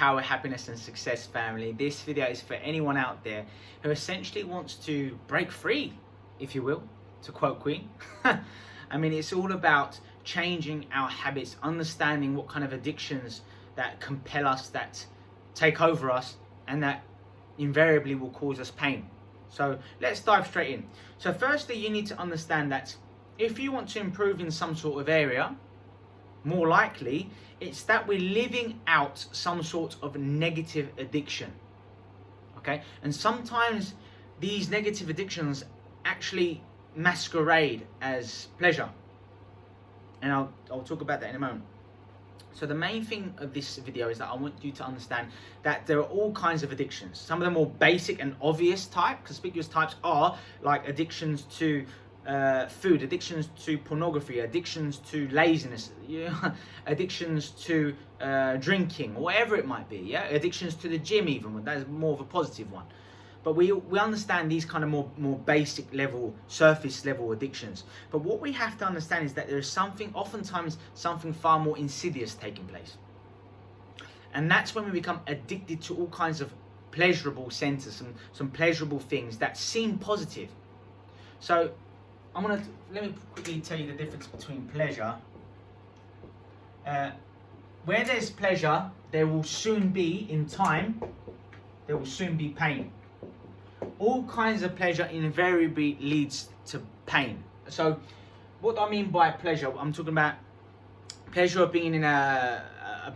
Power, Happiness and Success family. This video is for anyone out there who essentially wants to break free, if you will, to quote Queen. I mean, it's all about changing our habits, understanding what kind of addictions that compel us, that take over us, and that invariably will cause us pain. So let's dive straight in. So firstly, you need to understand that if you want to improve in some sort of area, more likely it's that we're living out some sort of negative addiction. Okay, and sometimes these negative addictions actually masquerade as pleasure, and I'll talk about that in a moment. So the main thing of this video is that I want you to understand that there are all kinds of addictions. Some of the more basic and obvious conspicuous types are like addictions to food, addictions to pornography, addictions to laziness, addictions to drinking, whatever it might be, yeah, addictions to the gym even, that is more of a positive one. But we understand these kind of more basic level, surface level addictions. But what we have to understand is that there is oftentimes something far more insidious taking place. And that's when we become addicted to all kinds of pleasurable centers, some pleasurable things that seem positive. So let me quickly tell you the difference between pleasure. Where there's pleasure, there will soon be, in time, there will soon be pain. All kinds of pleasure invariably leads to pain. So what I mean by pleasure, I'm talking about pleasure of being in a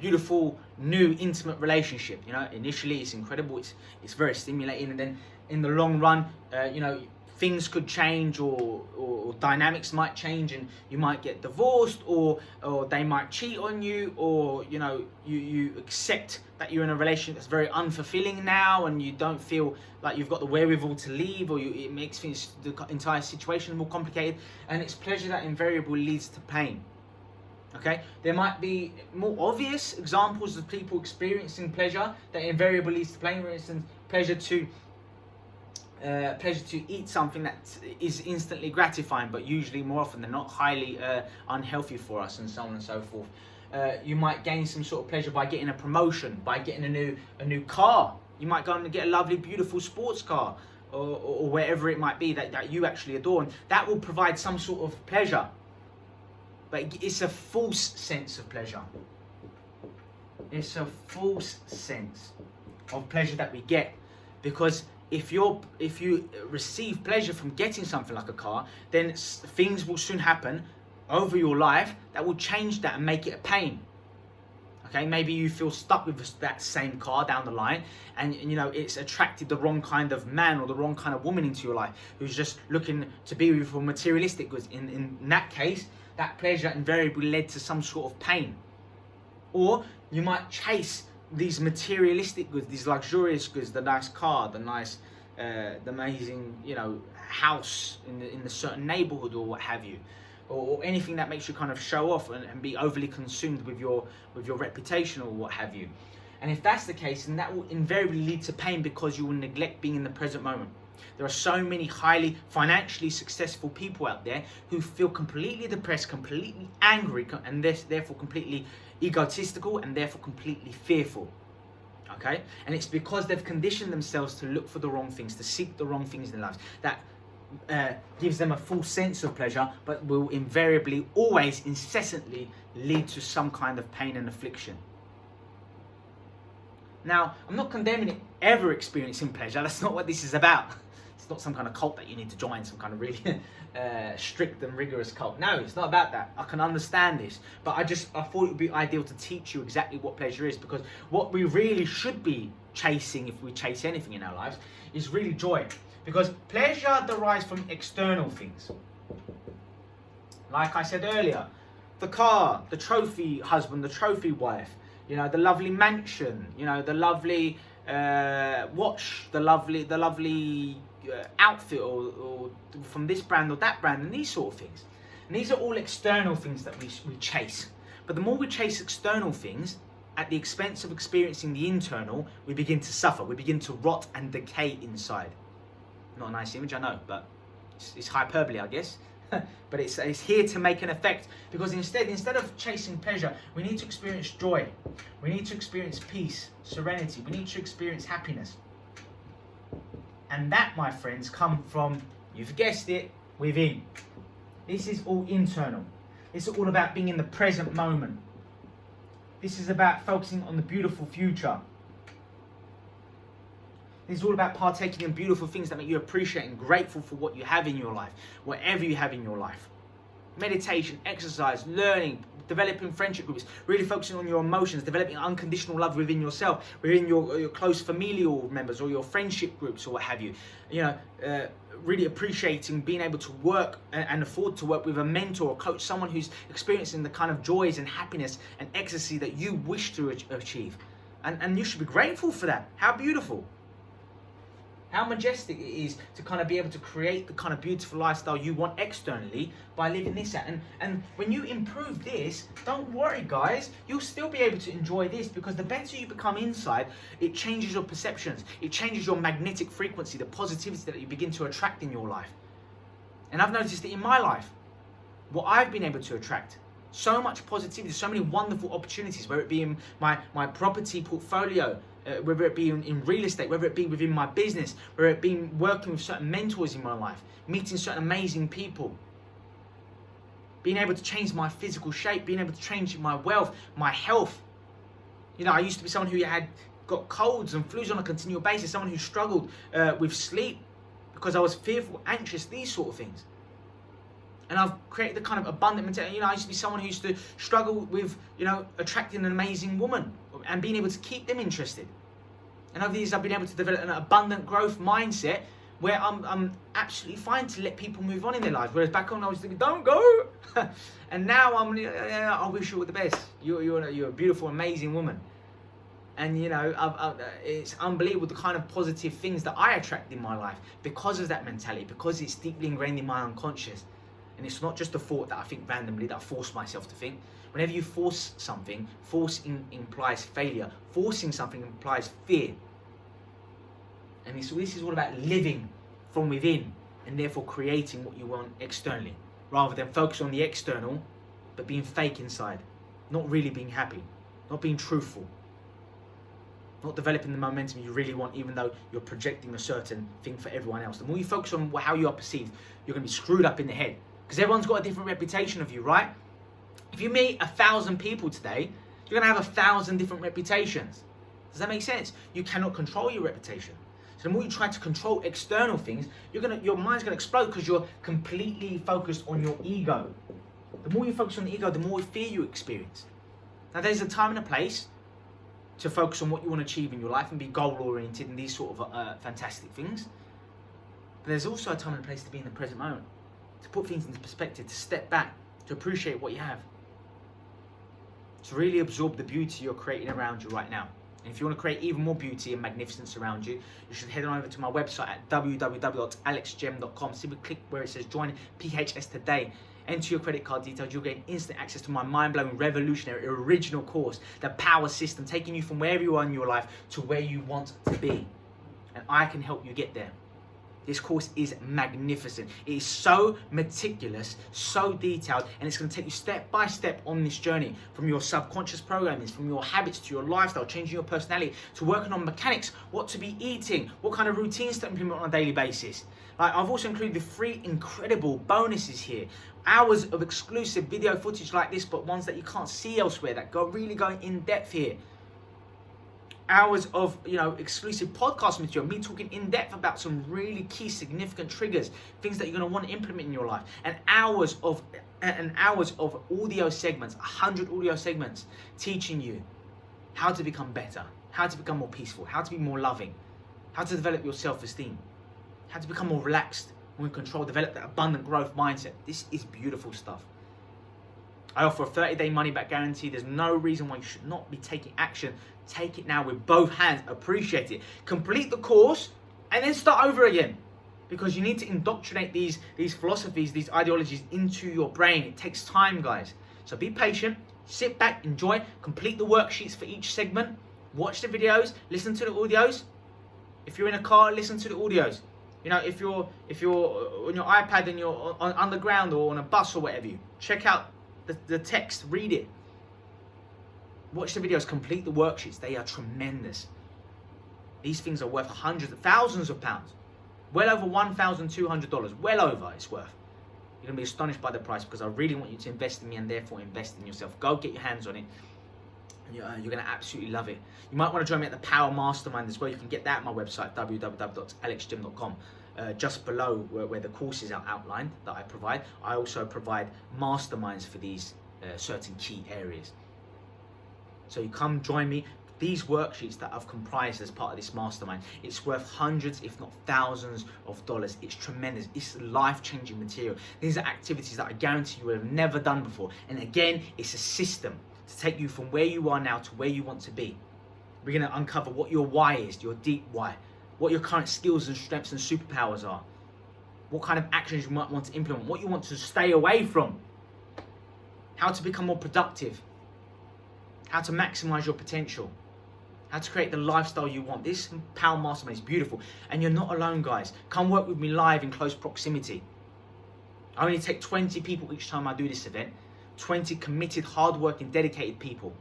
beautiful, new, intimate relationship. You know, initially it's incredible, it's very stimulating, and then in the long run, things could change, or dynamics might change, and you might get divorced, or they might cheat on you, or you accept that you're in a relationship that's very unfulfilling now, and you don't feel like you've got the wherewithal to leave, or it makes the entire situation more complicated. And it's pleasure that invariably leads to pain. Okay, there might be more obvious examples of people experiencing pleasure that invariably leads to pain. For instance, pleasure to eat something that is instantly gratifying, but usually more often than not highly unhealthy for us, and so on and so forth. You might gain some sort of pleasure by getting a promotion, by getting a new car. You might go and get a lovely, beautiful sports car, or wherever it might be that you actually adore, and that will provide some sort of pleasure. But it's a false sense of pleasure. It's a false sense of pleasure that we get, because if you receive pleasure from getting something like a car, then things will soon happen over your life that will change that and make it a pain. Okay, maybe you feel stuck with that same car down the line, and it's attracted the wrong kind of man or the wrong kind of woman into your life, who's just looking to be with you for materialistic goods. In that case, that pleasure invariably led to some sort of pain. Or you might chase these materialistic goods, these luxurious goods, the nice car, the nice, the amazing, house in the certain neighborhood, or what have you, or anything that makes you kind of show off and be overly consumed with your reputation, or what have you. And if that's the case, then that will invariably lead to pain, because you will neglect being in the present moment. There are so many highly financially successful people out there who feel completely depressed, completely angry, and therefore completely egotistical, and therefore completely fearful. Okay? And it's because they've conditioned themselves to look for the wrong things, to seek the wrong things in their lives. That gives them a full sense of pleasure, but will invariably, always, incessantly lead to some kind of pain and affliction. Now, I'm not condemning ever experiencing pleasure. That's not what this is about. It's not some kind of cult that you need to join, some kind of really strict and rigorous cult. No, it's not about that. I can understand this, but I thought it would be ideal to teach you exactly what pleasure is, because what we really should be chasing, if we chase anything in our lives, is really joy. Because pleasure derives from external things. Like I said earlier, the car, the trophy husband, the trophy wife, the lovely mansion, the lovely watch, the lovely outfit, or from this brand or that brand, and these sort of things. And these are all external things that we chase. But the more we chase external things at the expense of experiencing the internal, we begin to suffer. We begin to rot and decay inside. Not a nice image, I know, but it's hyperbole, I guess. but it's here to make an effect, because instead of chasing pleasure, we need to experience joy. We need to experience peace, serenity. We need to experience happiness. And that, my friends, come from, you've guessed it, within. This is all internal. It's all about being in the present moment. This is about focusing on the beautiful future. This is all about partaking in beautiful things that make you appreciate and grateful for what you have in your life, whatever you have in your life. Meditation, exercise, learning, developing friendship groups, really focusing on your emotions, developing unconditional love within yourself, within your close familial members or your friendship groups or what have you. Really appreciating being able to work and afford to work with a mentor or coach, someone who's experiencing the kind of joys and happiness and ecstasy that you wish to achieve. And you should be grateful for that. How beautiful. How majestic it is to kind of be able to create the kind of beautiful lifestyle you want externally by living this out. And when you improve this, don't worry guys, you'll still be able to enjoy this, because the better you become inside, it changes your perceptions. It changes your magnetic frequency, the positivity that you begin to attract in your life. And I've noticed it in my life, what I've been able to attract. So much positivity, so many wonderful opportunities, whether it be in my property portfolio, whether it be in real estate, whether it be within my business, whether it be working with certain mentors in my life, meeting certain amazing people, being able to change my physical shape, being able to change my wealth, my health. I used to be someone who had got colds and flus on a continual basis, someone who struggled with sleep because I was fearful, anxious, these sort of things. And I've created the kind of abundant mentality. I used to be someone who used to struggle with, attracting an amazing woman and being able to keep them interested. And over the years, I've been able to develop an abundant growth mindset where I'm absolutely fine to let people move on in their lives. Whereas back on, I was thinking, don't go. And now I wish you all the best. You're a beautiful, amazing woman. And it's unbelievable the kind of positive things that I attract in my life because of that mentality, because it's deeply ingrained in my unconscious. And it's not just a thought that I think randomly, that I force myself to think. Whenever you force something, implies failure. Forcing something implies fear. And this is all about living from within and therefore creating what you want externally, rather than focus on the external, but being fake inside, not really being happy, not being truthful, not developing the momentum you really want, even though you're projecting a certain thing for everyone else. The more you focus on how you are perceived, you're going to be screwed up in the head. Because everyone's got a different reputation of you, right? If you meet 1,000 people today, you're going to have 1,000 different reputations. Does that make sense? You cannot control your reputation. So the more you try to control external things, your mind's going to explode because you're completely focused on your ego. The more you focus on the ego, the more fear you experience. Now there's a time and a place to focus on what you want to achieve in your life and be goal-oriented and these sort of fantastic things. But there's also a time and a place to be in the present moment, to put things into perspective, to step back, to appreciate what you have, to really absorb the beauty you're creating around you right now. And if you want to create even more beauty and magnificence around you, you should head on over to my website at www.alexgem.com. Simply click where it says join PHS today. Enter your credit card details. You'll gain instant access to my mind-blowing, revolutionary, original course, the Power System, taking you from wherever you are in your life to where you want to be. And I can help you get there. This course is magnificent. It is so meticulous, so detailed, and it's going to take you step by step on this journey, from your subconscious programming, from your habits to your lifestyle, changing your personality, to working on mechanics, what to be eating, what kind of routines to implement on a daily basis. I've also included the 3 incredible bonuses here. Hours of exclusive video footage like this, but ones that you can't see elsewhere, that really go in depth here. Hours of exclusive podcast material, me talking in depth about some really key significant triggers, things that you're going to want to implement in your life, and hours of audio segments, 100 audio segments teaching you how to become better, how to become more peaceful, how to be more loving, how to develop your self-esteem, how to become more relaxed, more in control, develop that abundant growth mindset. This is beautiful stuff. I offer a 30-day money-back guarantee. There's no reason why you should not be taking action. Take it now with both hands. Appreciate it. Complete the course and then start over again. Because you need to indoctrinate these philosophies, these ideologies into your brain. It takes time, guys. So be patient. Sit back, enjoy. Complete the worksheets for each segment. Watch the videos. Listen to the audios. If you're in a car, listen to the audios. You know, if you're on your iPad and you're on underground or on a bus or whatever, check out the text, read it. Watch the videos, complete the worksheets. They are tremendous. These things are worth hundreds, thousands of pounds. Well over $1,200. Well over it's worth. You're going to be astonished by the price, because I really want you to invest in me and therefore invest in yourself. Go get your hands on it. You're going to absolutely love it. You might want to join me at the Power Mastermind as well. You can get that at my website, www.alexjim.com. Just below where the courses are outlined that I provide. I also provide masterminds for these certain key areas. So you come join me. These worksheets that I've comprised as part of this mastermind, it's worth hundreds, if not thousands of dollars. It's tremendous. It's life-changing material. These are activities that I guarantee you will have never done before. And again, it's a system to take you from where you are now to where you want to be. We're going to uncover what your why is, your deep why, what your current skills and strengths and superpowers are, what kind of actions you might want to implement, what you want to stay away from, how to become more productive, how to maximize your potential, how to create the lifestyle you want. This Power Mastermind is beautiful. And you're not alone, guys. Come work with me live in close proximity. I only take 20 people each time I do this event. 20 committed, hard-working, dedicated people.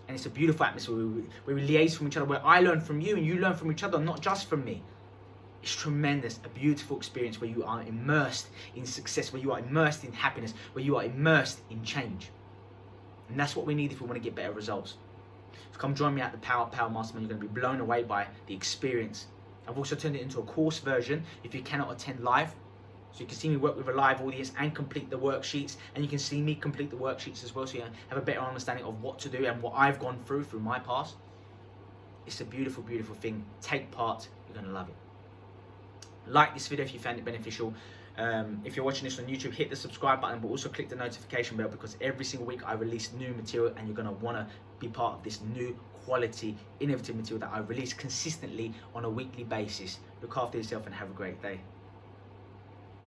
And it's a beautiful atmosphere where we liaise from each other, where I learn from you and you learn from each other, not just from me. It's tremendous, a beautiful experience where you are immersed in success, where you are immersed in happiness, where you are immersed in change. And that's what we need if we want to get better results. So come join me at the Power Mastermind. You're going to be blown away by the experience. I've also turned it into a course version if you cannot attend live. So you can see me work with a live audience and complete the worksheets. And you can see me complete the worksheets as well, so you have a better understanding of what to do and what I've gone through my past. It's a beautiful, beautiful thing. Take part. You're going to love it. Like this video if you found it beneficial. If you're watching this on YouTube, hit the subscribe button, but also click the notification bell, because every single week I release new material and you're going to want to be part of this new quality, innovative material that I release consistently on a weekly basis. Look after yourself and have a great day.